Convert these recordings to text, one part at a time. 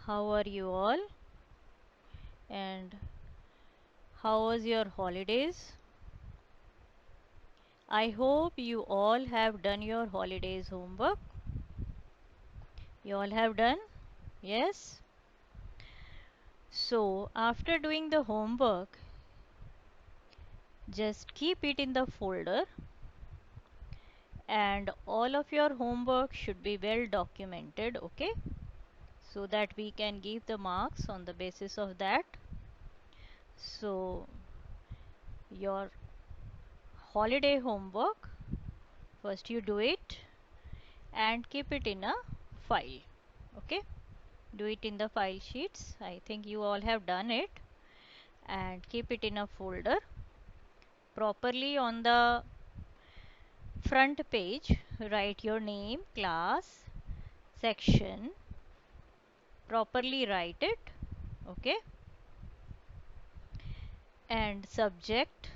How are you all? And how was your holidays? I hope you all have done your holidays homework. You all have done? Yes? So, after doing the homework, just keep it in the folder and all of your homework should be well documented, okay? So that we can give the marks on the basis of that. So, your holiday homework, first you do it and keep it in a file, okay? Do it in the file sheets. I think you all have done it, and keep it in a folder properly. On the front page write your name, class, section, properly write it, okay? And subject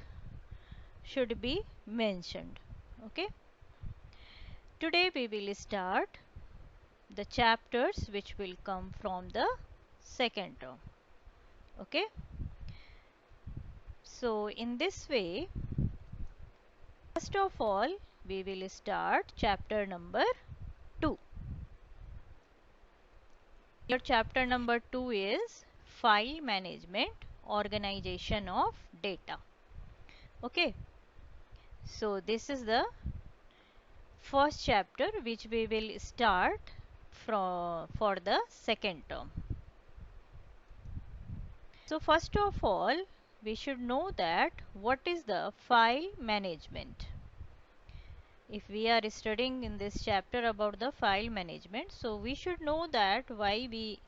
should be mentioned, okay? Today we will start the chapters which will come from the second term, okay? So in this way, first of all, we will start chapter number 2. Your chapter number 2 is File Management, Organization of Data. Okay. So this is the first chapter which we will start for the second term. So first of all, we should know that what is the file management. If we are studying in this chapter about the file management, so we should know that why we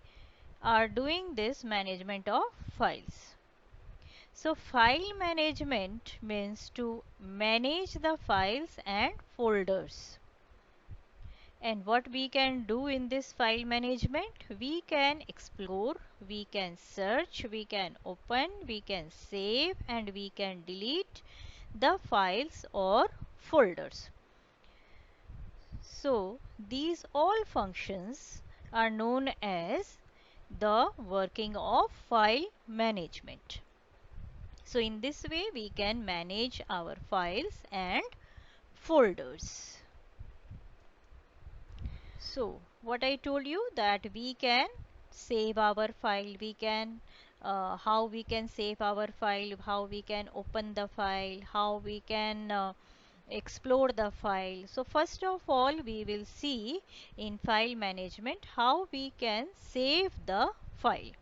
are doing this management of files. So file management means to manage the files and folders. And what we can do in this file management? We can explore, we can search, we can open, we can save, and we can delete the files or folders. So these all functions are known as the working of file management. So in this way we can manage our files and folders. So what I told you, that we can save our file, we can how we can save our file, how we can open the file, how we can explore the file. So first of all we will see in file management how we can save the file.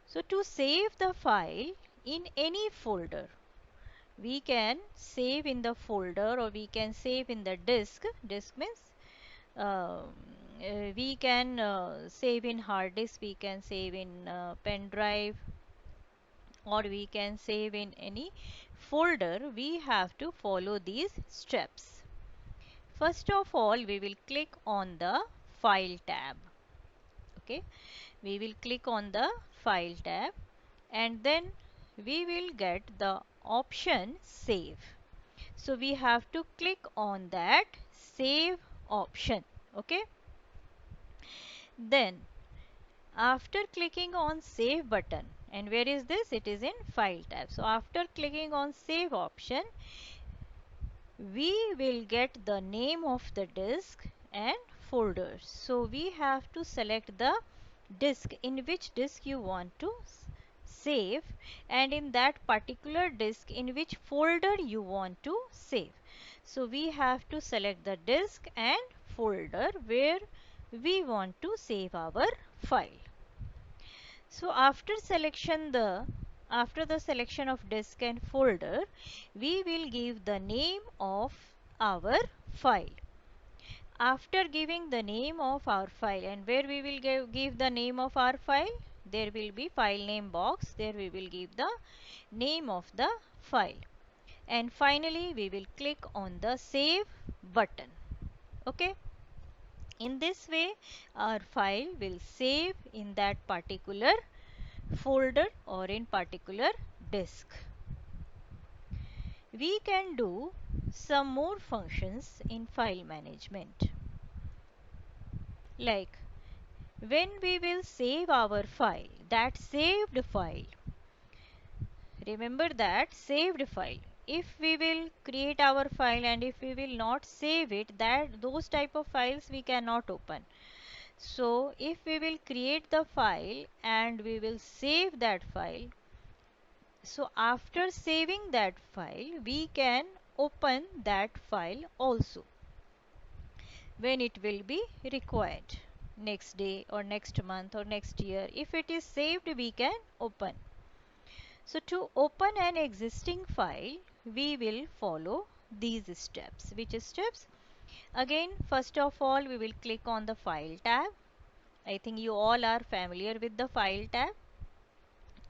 So to save the file in any folder, we can save in the folder or we can save in the disk. Disk means we can save in hard disk, we can save in pen drive, or we can save in any folder. We have to follow these steps. First of all, we will click on the File tab. Okay, we will click on the File tab and then we will get the option Save. So we have to click on that Save option. Okay. Then after clicking on Save button, and where is this? It is in File tab. So after clicking on Save option, we will get the name of the disk and folders. So we have to select the disk, in which disk you want to save, and in that particular disk in which folder you want to save. So we have to select the disk and folder where we want to save our file. So after the selection of disk and folder, we will give the name of our file. After giving the name of our file, and where we will give the name of our file, there will be file name box. There we will give the name of the file. And finally we will click on the Save button. Okay. In this way our file will save in that particular folder or in particular disk. We can do some more functions in file management. Like when we will save our file, that saved file, remember that saved file, if we will create our file and if we will not save it, that those type of files we cannot open. So if we will create the file and we will save that file, so after saving that file we can open that file also when it will be required, next day or next month or next year. If it is saved, we can open. So to open an existing file, we will follow these steps. Which steps? Again, first of all, we will click on the File tab. I think you all are familiar with the File tab.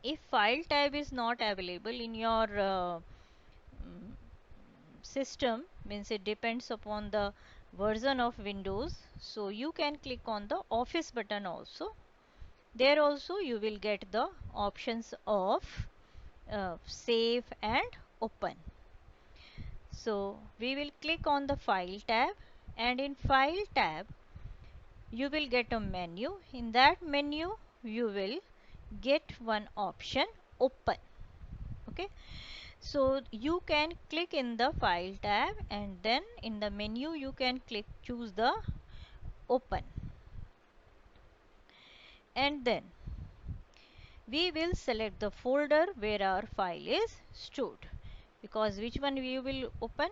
If File tab is not available in your system, means it depends upon the version of Windows, so you can click on the Office button also. There also you will get the options of save and open. So we will click on the File tab, and in File tab you will get a menu. In that menu you will get one option, open. Okay, so you can click in the File tab and then in the menu you can choose the open, and then we will select the folder where our file is stored, because which one we will open.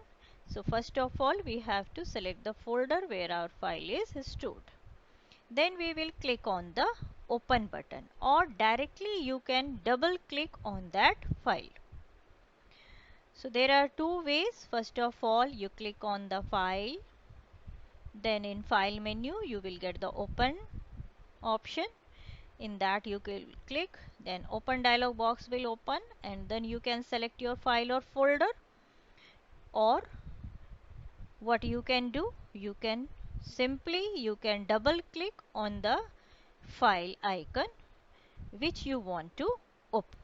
So first of all we have to select the folder where our file is stored. Then we will click on the open button, or directly you can double click on that file. So there are two ways. First of all you click on the file, then in file menu you will get the open option. In that you will click, then open dialog box will open, and then you can select your file or folder. Or what you can do, you can double click on the file icon which you want to open.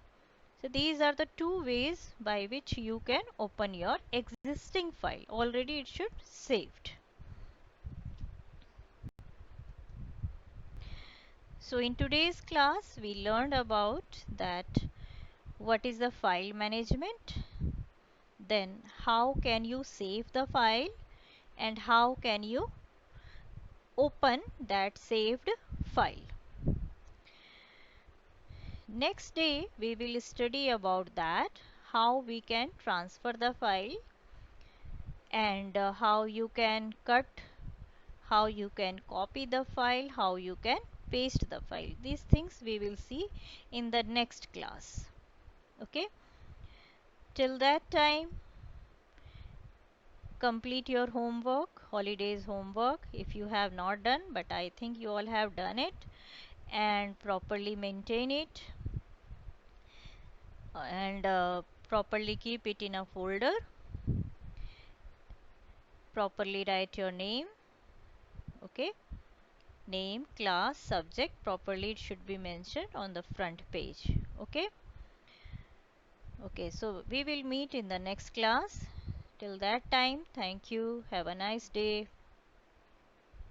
So these are the two ways by which you can open your existing file. Already it should saved. So in today's class we learned about that what is the file management, then how can you save the file, and how can you open that saved file. Next day we will study about that how we can transfer the file, and how you can cut, how you can copy the file, how you can paste the file. These things we will see in the next class. Okay, till that time complete your homework, holidays homework, if you have not done, but I think you all have done it, and properly maintain it, and properly keep it in a folder, properly write your name. Okay, name, class, subject, properly it should be mentioned on the front page. Okay, okay, so we will meet in the next class. Till that time, thank you, have a nice day.